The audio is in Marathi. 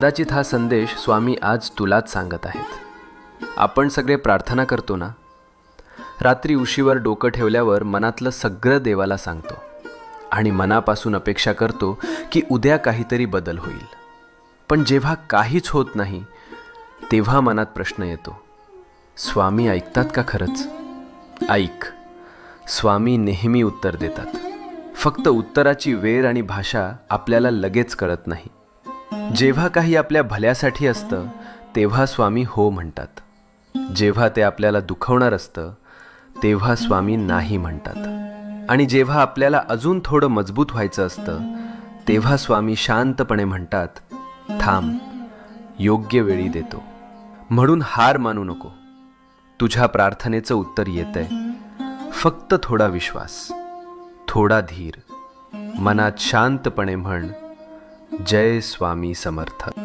कदाचित हा संदेश स्वामी आज तुलाच सांगत आहेत. आपण सगळे प्रार्थना करतो ना, रात्री उशीवर डोकं ठेवल्यावर मनातलं सगळं देवाला सांगतो आणि मनापासून अपेक्षा करतो की उद्या काहीतरी बदल होईल. पण जेव्हा काहीच होत नाही तेव्हा मनात प्रश्न येतो, स्वामी ऐकतात का खरंच? ऐक, स्वामी नेहमी उत्तर देतात. फक्त उत्तराची वेळ आणि भाषा आपल्याला लगेच कळत नाही. जेव्हा काही आपल्या भल्यासाठी असतं तेव्हा स्वामी हो म्हणतात. जेव्हा ते आपल्याला दुखवणार असतं तेव्हा स्वामी नाही म्हणतात. आणि जेव्हा आपल्याला अजून थोडं मजबूत व्हायचं असतं तेव्हा स्वामी शांतपणे म्हणतात, थांब, योग्य वेळी देतो. म्हणून हार मानू नको. तुझ्या प्रार्थनेचं उत्तर येतंय. फक्त थोडा विश्वास, थोडा धीर. मनात शांतपणे म्हण, जय स्वामी समर्थ.